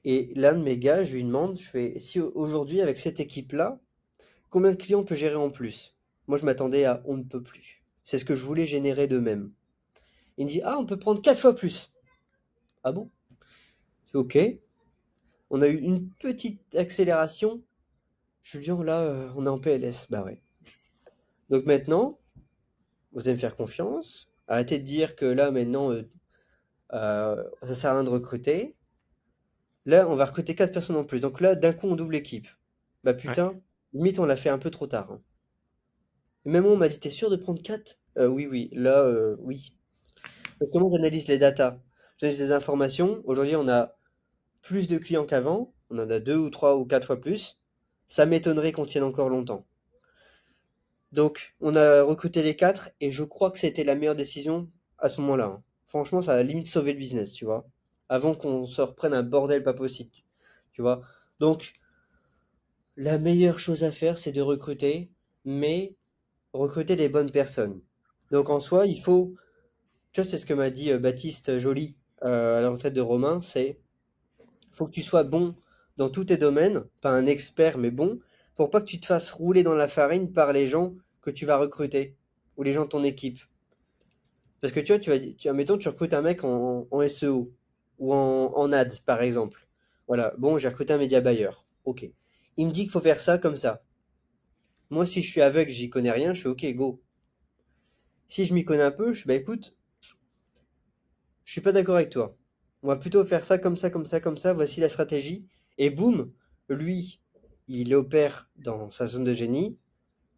Et l'un de mes gars, je lui demande, je fais, si aujourd'hui, avec cette équipe-là, combien de clients on peut gérer en plus? Moi, je m'attendais à on ne peut plus. C'est ce que je voulais générer de même. Il me dit, ah, on peut prendre 4 fois plus. Ah bon? Je fais, ok. On a eu une petite accélération. Julien, là, on est en PLS. Bah ouais. Donc maintenant, vous allez me faire confiance. Arrêtez de dire que là, maintenant, ça sert à rien de recruter. Là, on va recruter 4 personnes en plus. Donc là, d'un coup, on double l'équipe. Bah Ouais. putain, limite, on l'a fait un peu trop tard, hein. Et même moi, on m'a dit, t'es sûr de prendre 4? Oui, oui, là, oui. Donc, comment j'analyse les datas? J'analyse les informations. Aujourd'hui, on a plus de clients qu'avant. On en a 2 ou 3 ou 4 fois plus. Ça m'étonnerait qu'on tienne encore longtemps. Donc, on a recruté les 4 et je crois que c'était la meilleure décision à ce moment-là, hein. Franchement, ça a limite sauvé le business, tu vois. Avant qu'on se reprenne un bordel pas possible, tu vois. Donc, la meilleure chose à faire, c'est de recruter, mais recruter les bonnes personnes. Donc, en soi, il faut, tu vois, c'est ce que m'a dit Baptiste Joly à la retraite de Romain, c'est faut que tu sois bon dans tous tes domaines, pas un expert, mais bon, pour pas que tu te fasses rouler dans la farine par les gens que tu vas recruter ou les gens de ton équipe. Parce que tu vois, admettons, tu recrutes un mec en SEO ou en ads, par exemple. Voilà, bon, j'ai recruté un média buyer. Ok. Il me dit qu'il faut faire ça comme ça. Moi, si je suis aveugle, j'y connais rien, je suis ok, go. Si je m'y connais un peu, je suis bah écoute, je suis pas d'accord avec toi. On va plutôt faire ça comme ça, comme ça, comme ça, voici la stratégie. Et boum, lui, il opère dans sa zone de génie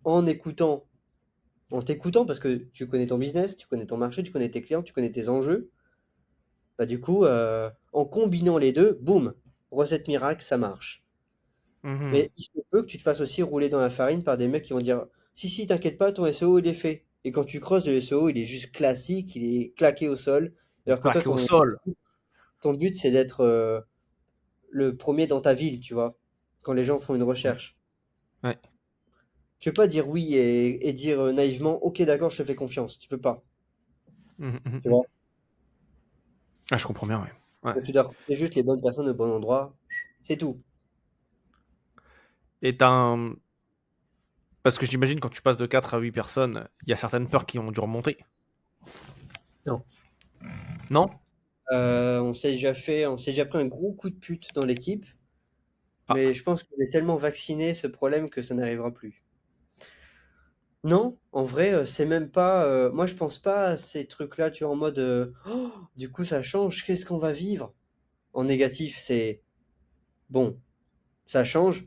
en écoutant, en t'écoutant parce que tu connais ton business, tu connais ton marché, tu connais tes clients, tu connais tes enjeux. Bah, du coup, en combinant les deux, boum, recette miracle, ça marche. Mhm. Mais il se peut que tu te fasses aussi rouler dans la farine par des mecs qui vont dire, si, si, t'inquiète pas, ton SEO, il est fait. Et quand tu creuses le SEO, il est juste classique, il est claqué au sol. Alors que toi, Plaqué au sol. ton but, c'est d'être le premier dans ta ville, tu vois, quand les gens font une Ouais. recherche. Ouais. Tu peux pas dire oui et dire naïvement, ok, d'accord, je te fais confiance. Tu peux pas, Mhm, mhm, tu mhm. vois. Ah, je comprends bien, ouais. Ouais. Donc tu dois recruter juste les bonnes personnes au bon endroit. C'est tout. Et t'as un... Parce que j'imagine quand tu passes de 4 à 8 personnes, il y a certaines peurs qui ont dû remonter. Non. Non? On s'est déjà pris un gros coup de pute dans l'équipe, mais Ah. je pense qu'on est tellement vacciné ce problème que ça n'arrivera plus. Non, en vrai, c'est même pas. Moi, je pense pas à ces trucs-là, tu vois, en mode oh, du coup, ça change, qu'est-ce qu'on va vivre? En négatif, c'est bon, ça change,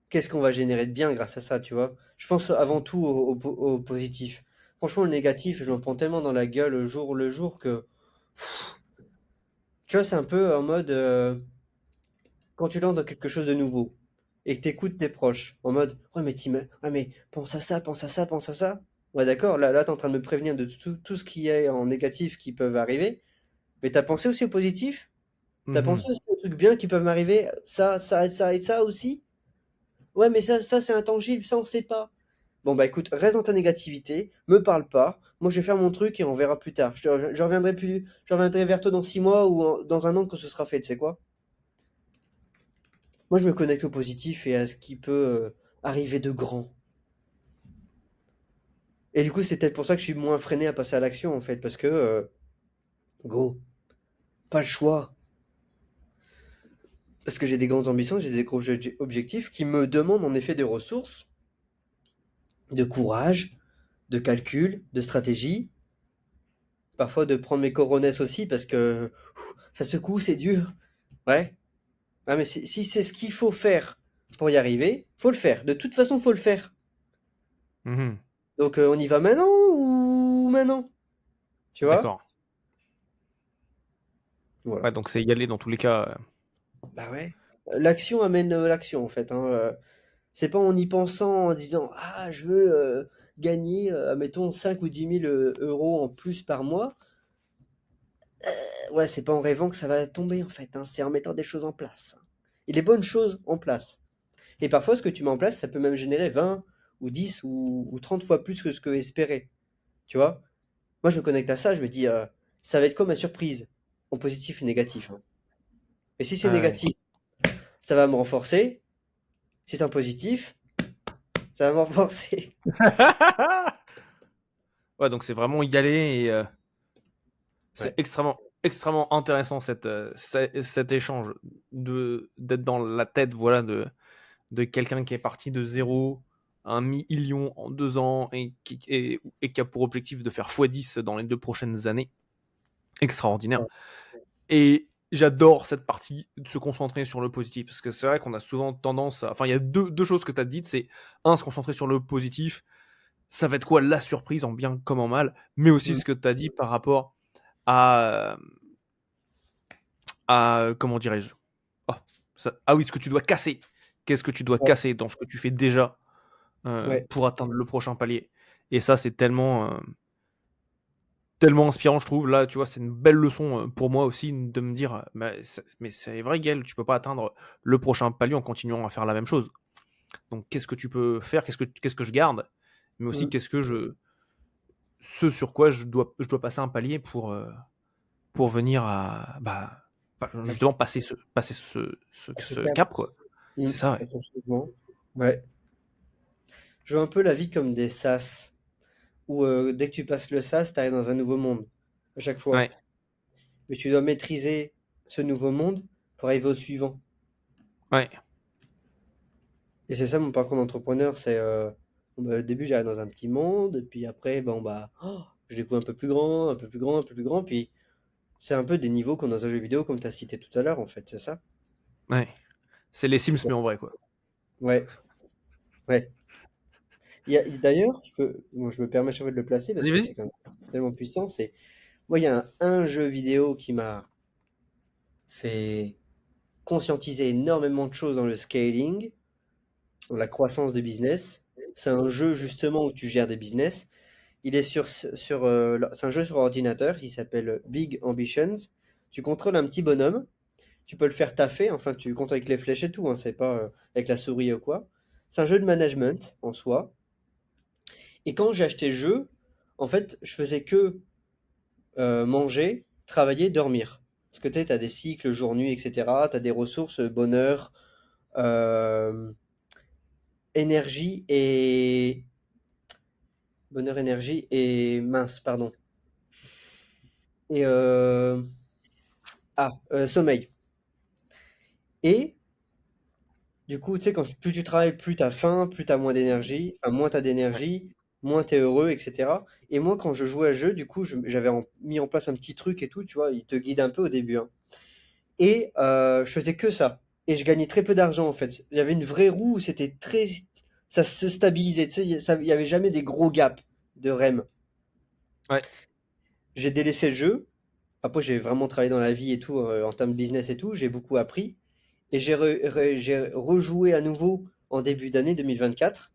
qu'est-ce qu'on va générer de bien grâce à ça, tu vois? Je pense avant tout au positif. Franchement, le négatif, je m'en prends tellement dans la gueule le jour que, tu vois, c'est un peu en mode quand tu lances dans quelque chose de nouveau et que tu écoutes tes proches en mode ouais mais, ouais, mais pense à ça, pense à ça, pense à ça. Ouais d'accord, là tu es en train de me prévenir de tout ce qui est en négatif qui peuvent arriver, mais t'as pensé aussi au positif? T'as Mhm. pensé aussi aux trucs bien qui peuvent m'arriver? Ça et ça aussi? Ouais mais ça c'est intangible, ça on sait pas. Bon bah écoute, reste dans ta négativité, me parle pas, moi je vais faire mon truc et on verra plus tard. Je reviendrai vers toi dans 6 mois ou dans un an quand ce sera fait, tu sais quoi? Moi, je me connecte au positif et à ce qui peut arriver de grand. Et du coup, c'est peut-être pour ça que je suis moins freiné à passer à l'action, en fait, parce que, go, pas le choix. Parce que j'ai des grandes ambitions, j'ai des gros objectifs qui me demandent en effet des ressources, de courage, de calcul, de stratégie, parfois de prendre mes coronesses aussi, parce que ça secoue, c'est dur. Ouais. Ah, mais si c'est ce qu'il faut faire pour y arriver, faut le faire. De toute façon, faut le faire. Mhm. Donc, on y va maintenant ou maintenant? Tu vois? D'accord. Voilà. Ouais, donc c'est y aller dans tous les cas. Bah ouais. l'action amène l'action en fait, hein. C'est pas en y pensant, en disant ah je veux gagner, mettons 5 ou 10 000 euros en plus par mois. Ouais, c'est pas en rêvant que ça va tomber en fait, hein. C'est en mettant des choses en place, hein. Et les bonnes choses en place. Et parfois, ce que tu mets en place, ça peut même générer 20 ou 10 ou 30 fois plus que ce que espérait. Tu vois? Moi, je me connecte à ça, je me dis, ça va être quoi ma surprise? En positif et négatif, hein. Et si c'est Ouais. négatif, ça va me renforcer. Si c'est en positif, ça va me renforcer. Ouais, donc c'est vraiment y aller et c'est Ouais. extrêmement intéressant cet échange d'être dans la tête, voilà, de quelqu'un qui est parti de zéro à 1 million en 2 ans et qui a pour objectif de faire x10 dans les 2 prochaines années. Extraordinaire. Ouais. Et j'adore cette partie de se concentrer sur le positif, parce que c'est vrai qu'on a souvent tendance à... Enfin, il y a deux choses que tu as dites, c'est un, se concentrer sur le positif, ça va être quoi la surprise, en bien comme en mal, mais aussi Mm. ce que tu as dit par rapport à, comment dirais-je, oh, ah oui, ce que tu dois casser. Qu'est-ce que tu dois Ouais. casser dans ce que tu fais déjà Ouais. pour atteindre le prochain palier. Et ça, c'est tellement inspirant, je trouve. Là, tu vois, c'est une belle leçon pour moi aussi de me dire, bah, mais c'est vrai, Gaël, tu peux pas atteindre le prochain palier en continuant à faire la même chose. Donc, qu'est-ce que tu peux faire, qu'est-ce que je garde, mais aussi Mm. ce sur quoi je dois passer un palier pour venir à, bah, Ouais. justement passer ce C'est cap. cap, quoi. Mm. C'est ça, ouais. Effectivement. Ouais. Je vois un peu la vie comme des sas, où dès que tu passes le sas, tu arrives dans un nouveau monde, à chaque fois. Ouais, Mais tu dois maîtriser ce nouveau monde pour arriver au suivant. ouais, Et c'est ça mon parcours d'entrepreneur, c'est bon, bah, au début j'arrive dans un petit monde, puis après bon bah je découvre un peu plus grand, un peu plus grand, un peu plus grand, puis c'est un peu des niveaux comme dans un jeu vidéo comme tu as cité tout à l'heure en fait, c'est ça? ouais. C'est les C'est Sims, ça. mais en vrai, quoi. Ouais, ouais. D'ailleurs, bon, je me permets à chaque fois de le placer parce Vas-y, que vas-y. c'est quand même tellement puissant, c'est moi il y a un jeu vidéo qui m'a fait conscientiser énormément de choses dans le scaling, dans la croissance de business. C'est un jeu justement où tu gères des business. Il est c'est un jeu sur ordinateur qui s'appelle Big Ambitions. Tu contrôles un petit bonhomme. Tu peux le faire taffer. Enfin, tu contrôles avec les flèches et tout, hein, c'est pas avec la souris ou quoi. C'est un jeu de management en soi. Et quand j'ai acheté le jeu, en fait, je faisais que manger, travailler, dormir. Parce que tu sais, as des cycles jour-nuit, etc. Tu as des ressources, bonheur, euh, énergie et... Bonheur, énergie et mince, pardon. Et sommeil. Et du coup, tu sais, plus tu travailles, plus tu as faim, plus tu as moins d'énergie, enfin, moins tu as Ouais, d'énergie, moins tu es heureux, etc. Et moi, quand je jouais à jeu, du coup, j'avais mis en place un petit truc et tout, tu vois, il te guide un peu au début, hein. Et je faisais que ça. Et je gagnais très peu d'argent, en fait. Il y avait une vraie roue où c'était très... Ça se stabilisait, tu sais, il y avait jamais des gros gaps de REM. ouais, J'ai délaissé le jeu. Après, j'ai vraiment travaillé dans la vie et tout, en termes de business et tout. J'ai beaucoup appris. Et j'ai rejoué à nouveau en début d'année 2024.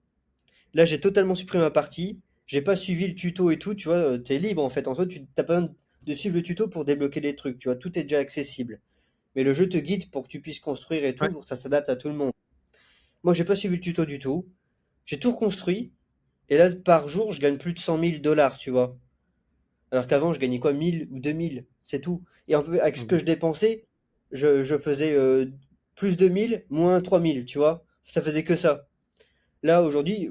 Là, j'ai totalement supprimé ma partie. J'ai pas suivi le tuto et tout. Tu vois, t'es libre en fait. En soi, tu t'as pas besoin de suivre le tuto pour débloquer les trucs. Tu vois, tout est déjà accessible. Mais le jeu te guide pour que tu puisses construire et tout. ouais, Pour que ça s'adapte à tout le monde. Moi, j'ai pas suivi le tuto du tout. J'ai tout reconstruit. Et là, par jour, je gagne plus de 100 000 $, tu vois. Alors qu'avant, je gagnais quoi, 1000 ou 2000, c'est tout. Et en fait, avec ce que ok. je dépensais, je faisais plus de 1000, moins 3000, tu vois. Ça faisait que ça. Là, aujourd'hui,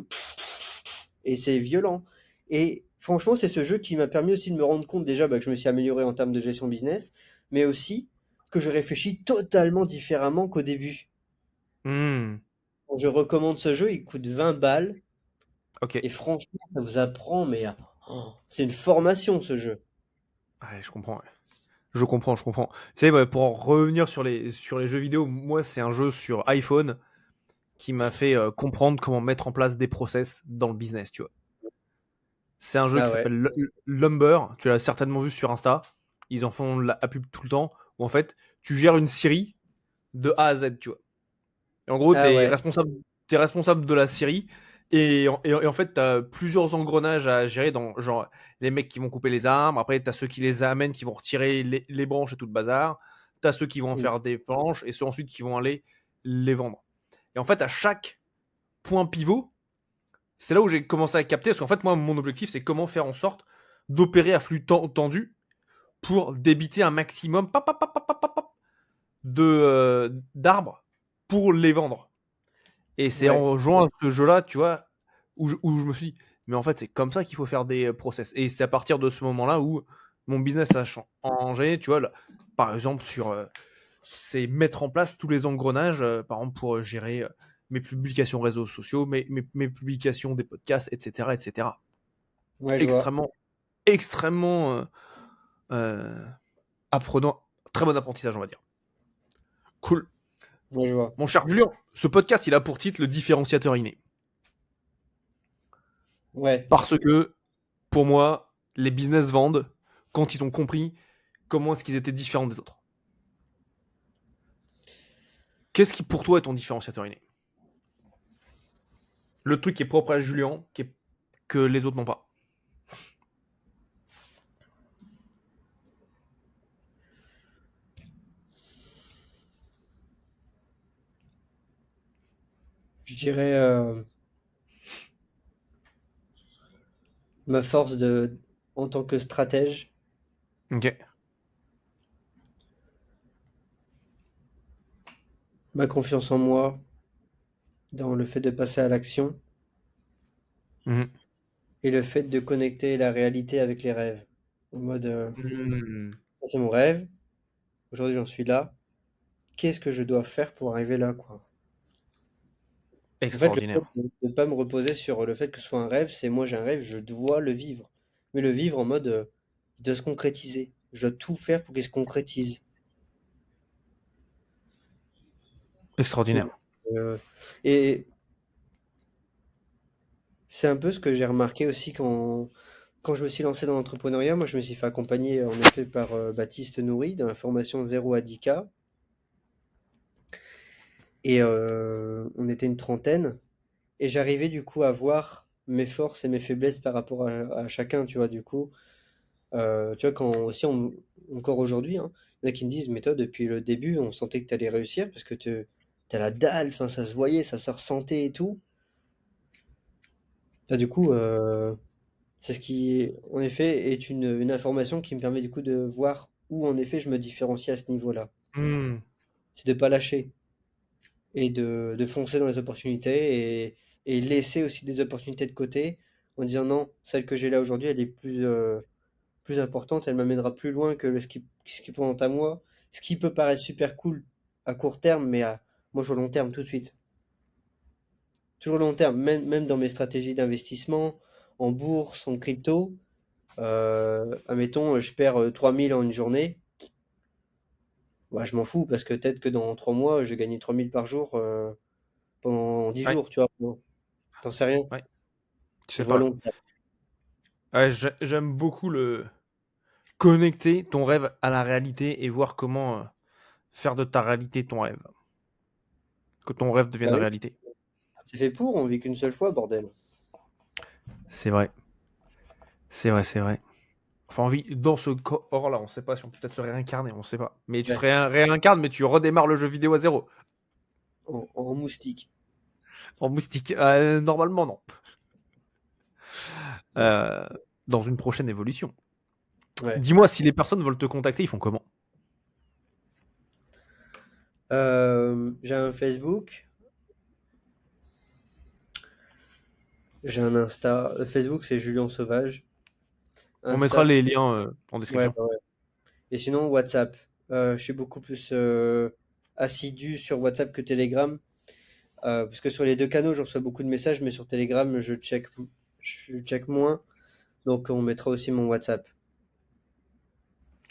et c'est violent. Et franchement, c'est ce jeu qui m'a permis aussi de me rendre compte déjà bah, que je me suis amélioré en termes de gestion business, mais aussi que je réfléchis totalement différemment qu'au début. Hmm, Quand je recommande ce jeu, il coûte 20 balles, ok. et franchement, ça vous apprend, mais c'est une formation ce jeu. Ouais, je comprends, ouais. Je comprends, je comprends. Tu sais, ouais, pour en revenir sur les jeux vidéo, moi, c'est un jeu sur iPhone qui m'a fait comprendre comment mettre en place des process dans le business, tu vois. C'est un jeu Ah qui ouais, s'appelle Lumber, tu l'as certainement vu sur Insta, ils en font la pub tout le temps, où en fait, tu gères une série de A à Z, tu vois. Et en gros, Ah ouais. t'es responsable de la série. Et en fait, t'as plusieurs engrenages à gérer dans genre les mecs qui vont couper les arbres. Après, t'as ceux qui les amènent, qui vont retirer les branches et tout le bazar. T'as ceux qui vont en Mm. faire des planches et ceux ensuite qui vont aller les vendre. Et en fait, à chaque point pivot, c'est là où j'ai commencé à capter. Parce qu'en fait, moi, mon objectif, c'est comment faire en sorte d'opérer à flux tendu pour débiter un maximum d'arbres pour les vendre. Et c'est Ouais. en jouant à ce jeu-là, tu vois, où je me suis dit, mais en fait, c'est comme ça qu'il faut faire des process. Et c'est à partir de ce moment-là où mon business a changé, tu vois, là, par exemple, c'est mettre en place tous les engrenages, par exemple, pour gérer mes publications réseaux sociaux, mes publications des podcasts, etc., etc. Ouais, je vois. Extrêmement, extrêmement euh, apprenant, très bon apprentissage, on va dire. Cool. Ouais, je vois. Mon cher Julien, ce podcast, il a pour titre le différenciateur inné. Ouais. Parce que, pour moi, les business vendent quand ils ont compris comment est-ce qu'ils étaient différents des autres. Qu'est-ce qui, pour toi, est ton différenciateur inné? Le truc qui est propre à Julien, que les autres n'ont pas. Je dirais ma force en tant que stratège, Ok. ma confiance en moi, dans le fait de passer à l'action, Mhm. et le fait de connecter la réalité avec les rêves. En mode, Mhm. ça, c'est mon rêve, aujourd'hui j'en suis là, qu'est-ce que je dois faire pour arriver là, quoi? En fait, le fait Extraordinaire. de ne pas me reposer sur le fait que ce soit un rêve, c'est moi j'ai un rêve, je dois le vivre. Mais le vivre en mode, il doit se concrétiser. Je dois tout faire pour qu'il se concrétise. Donc, Extraordinaire. euh, et c'est un peu ce que j'ai remarqué aussi quand je me suis lancé dans l'entrepreneuriat. Moi, je me suis fait accompagner en effet par Baptiste Nourri dans la formation 0 à 10K. Et on était une trentaine. Et j'arrivais du coup à voir mes forces et mes faiblesses par rapport à chacun, tu vois, du coup. Tu vois, quand aussi, encore aujourd'hui, hein, il y en a qui me disent, mais toi, depuis le début, on sentait que tu allais réussir parce que t'as la dalle, enfin, ça se voyait, ça se ressentait et tout. Bah, du coup, c'est ce qui, en effet, est une information qui me permet du coup de voir où, en effet, je me différencie à ce niveau-là. Mhm. C'est de pas lâcher et de foncer dans les opportunités et laisser aussi des opportunités de côté en disant non, celle que j'ai là aujourd'hui, elle est plus importante, elle m'amènera plus loin que ce qui présente à moi, ce qui peut paraître super cool à court terme, mais à moi je vois long terme tout de suite. Toujours long terme, même dans mes stratégies d'investissement, en bourse, en crypto, admettons, je perds 3000 en une journée, bah, je m'en fous parce que peut-être que dans 3 mois, je vais gagner 3000 par jour pendant 10 Ouais, jours, tu vois. Bon, t'en sais rien. ouais. Tu Je sais vois pas, ouais. long terme. Ouais, j'aime beaucoup le connecter ton rêve à la réalité et voir comment faire de ta réalité ton rêve. Que ton rêve Bah devienne oui, réalité. c'est fait pour, on vit qu'une seule fois, bordel. C'est vrai. C'est vrai, c'est vrai. Enfin, dans ce corps-là, on sait pas si on peut peut-être se réincarner, on sait pas. Mais tu te Ouais, réincarnes, mais tu redémarres le jeu vidéo à zéro. en moustique. En moustique. Normalement, non. Euh, dans une prochaine évolution. Ouais. Dis-moi, si les personnes veulent te contacter, ils font comment? J'ai un Facebook, j'ai un Insta. Facebook, c'est Julien Sauvage. On mettra Insta, c'est... les liens en Ouais, description. bah ouais. Et sinon, WhatsApp. Je suis beaucoup plus assidu sur WhatsApp que Telegram. Parce que sur les deux canaux, je reçois beaucoup de messages, mais sur Telegram, je check moins. Donc, on mettra aussi mon WhatsApp.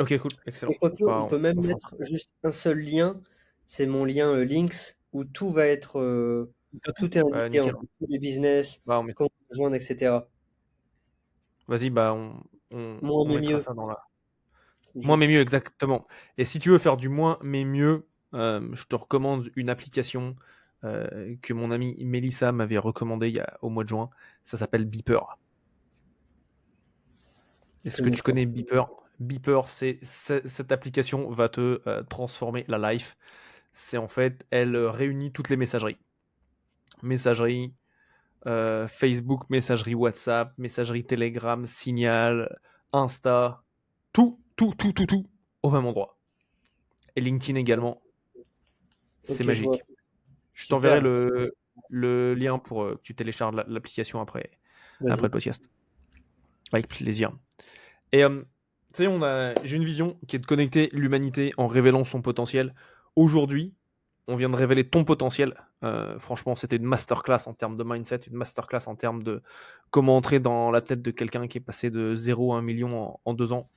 Ok, cool, excellent. Et quoique, Bah, on peut même on fera ça. mettre juste un seul lien. C'est mon lien Links, où tout va être... T'as tout? tout est Bah, indiqué, en nickel. fait, tous les business, Bah, on met... comment rejoindre, etc. Vas-y, bah, on Moins mais mettra mieux. ça dans la. Moins toujours. mais mieux, exactement. Et si tu veux faire du moins mais mieux, je te recommande une application que mon amie Mélissa m'avait recommandé au mois de juin. Ça s'appelle Beeper. Est-ce que tu connais Beeper? Beeper, cette application va te transformer la life. C'est en fait, elle réunit toutes les messageries. Messagerie Facebook, messagerie WhatsApp, messagerie Telegram, Signal, Insta, tout au même endroit. Et LinkedIn également. C'est Ok, je vois. magique. Je t'enverrai Super. le lien pour que tu télécharges l'application après le Vas-y. podcast. Avec plaisir. Et tu sais, j'ai une vision qui est de connecter l'humanité en révélant son potentiel. Aujourd'hui, on vient de révéler ton potentiel. Franchement, c'était une masterclass en termes de mindset, une masterclass en termes de comment entrer dans la tête de quelqu'un qui est passé de 0 à 1 million en 2 ans.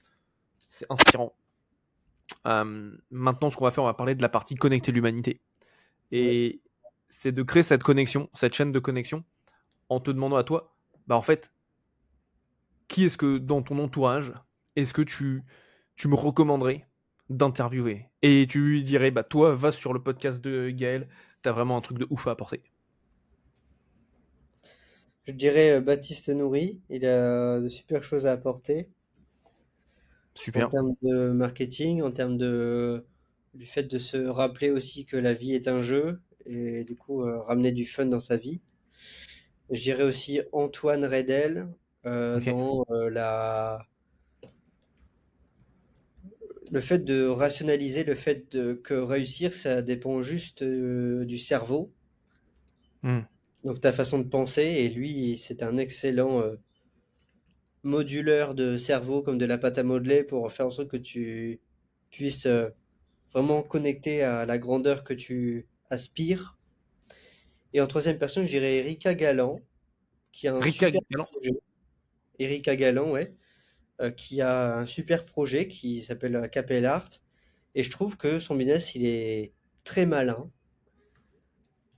C'est inspirant. Maintenant, ce qu'on va faire, on va parler de la partie connecter l'humanité. Ouais. Et c'est de créer cette connexion, cette chaîne de connexion, en te demandant à toi, bah en fait, qui est-ce que dans ton entourage, est-ce que tu me recommanderais d'interviewer? Et tu lui dirais, bah toi, va sur le podcast de Gaël, t'as vraiment un truc de ouf à apporter. Je dirais Baptiste Nourri, il a de super choses à apporter en Super. termes de marketing, en termes du fait de se rappeler aussi que la vie est un jeu et du coup ramener du fun dans sa vie. Je dirais aussi Antoine Redel Ok. dans le fait de rationaliser, que réussir, ça dépend juste du cerveau, Hmm. donc ta façon de penser. Et lui, c'est un excellent moduleur de cerveau comme de la pâte à modeler pour faire en sorte que tu puisses vraiment connecter à la grandeur que tu aspires. Et en troisième personne, je dirais Erika Galland, qui a un Rika super Galant. projet. Erika Galland, ouais, qui a un super projet qui s'appelle Capel Art. Et je trouve que son business, il est très malin.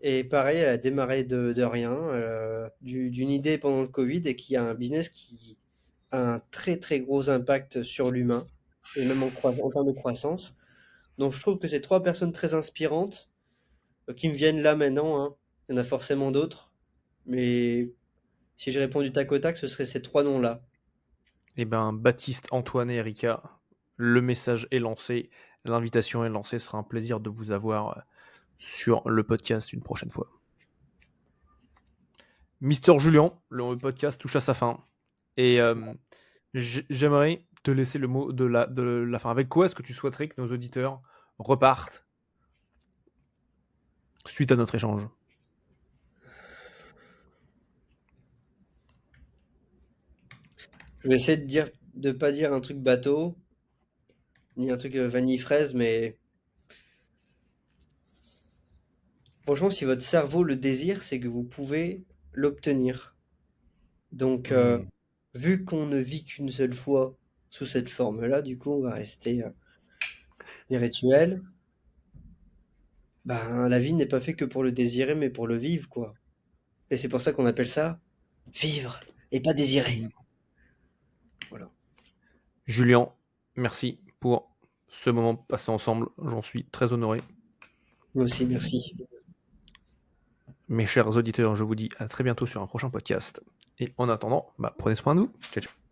Et pareil, elle a démarré de rien, d'une idée pendant le Covid et qui a un business qui a un très très gros impact sur l'humain et même en termes de croissance. Donc je trouve que c'est trois personnes très inspirantes qui me viennent là maintenant, hein. Il y en a forcément d'autres, mais si j'ai répondu tac au tac, ce serait ces trois noms-là. Eh ben, Baptiste, Antoine et Erika, le message est lancé, l'invitation est lancée, ce sera un plaisir de vous avoir sur le podcast une prochaine fois. Mister Julien, le podcast touche à sa fin. Et j'aimerais te laisser le mot de la fin. Avec quoi est-ce que tu souhaiterais que nos auditeurs repartent suite à notre échange? Je vais essayer de pas dire un truc bateau, ni un truc vanille fraise, mais franchement, si votre cerveau le désire, c'est que vous pouvez l'obtenir. Donc, Mmh. vu qu'on ne vit qu'une seule fois sous cette forme-là, du coup, on va rester spirituel. Ben, la vie n'est pas faite que pour le désirer, mais pour le vivre, quoi. Et c'est pour ça qu'on appelle ça vivre et pas désirer. Mmh. Voilà. Julien, merci pour ce moment passé ensemble. J'en suis très honoré. Moi aussi, merci. Mes chers auditeurs, je vous dis à très bientôt sur un prochain podcast. Et en attendant, prenez soin de vous. Ciao, ciao.